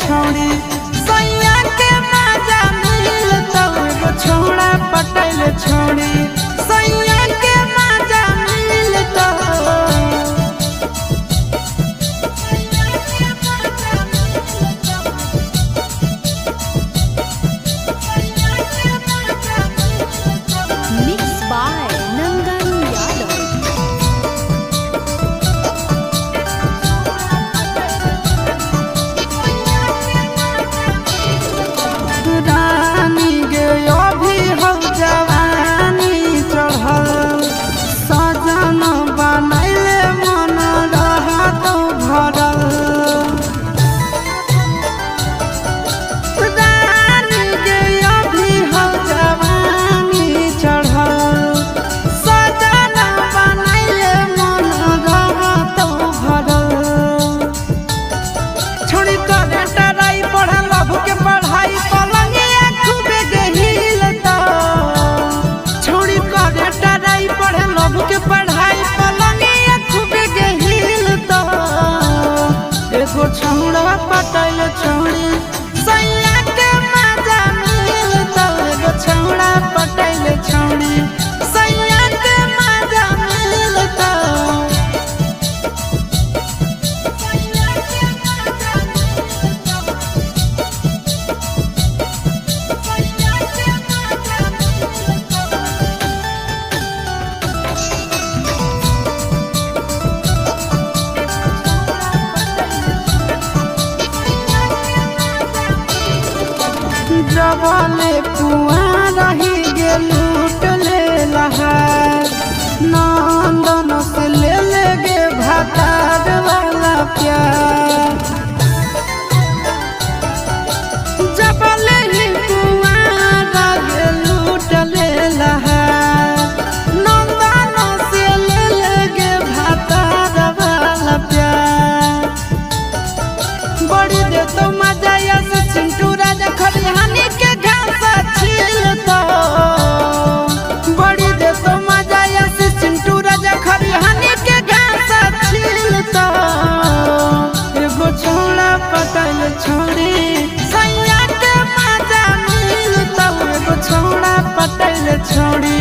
छोड़ी सैया के मजा मिलता एगो छौड़ा पटैल छोड़ी सैया के मजा मिलता। Mixed by Nandan Yadav. रानी गे अभी हो जवानी चढ़ल सजन बनैले मन रहत भरल। रानी गे अभी हो जवानी चढ़ल सजन बनैले मन रहत भरल। छोड़ी करे टराई पढ़ल लभ के पढ़ाई पलंगिया खूबे गहिलता। छोड़ी करे टराई पढ़ल लभ के पढ़ाई पलंगिया खूबे गहिलता। एगो छौड़ा पटैल छोड़ी सैया के मजा मिलता एगो छौड़ा पटैल छोड़ी सैया के मजा मिलता। जबले कुआ रही गे लूट ले लहार नंदन से ले गे भातार वाला प्यार। जबले ही कुआ रही लूट ले लहार नंदन से ले गे भातार वाला प्यार। बड़ी दे तो मजा या से चिंटू राजा खरिहानी के घास छीलता। बड़ी दे तो मजा या से चिंटू राजा खरिहानी के घास छीलता। एगो छौड़ा पटैल छोड़ी सैया के मजा मिलता एगो छौड़ा पटैल छोड़ी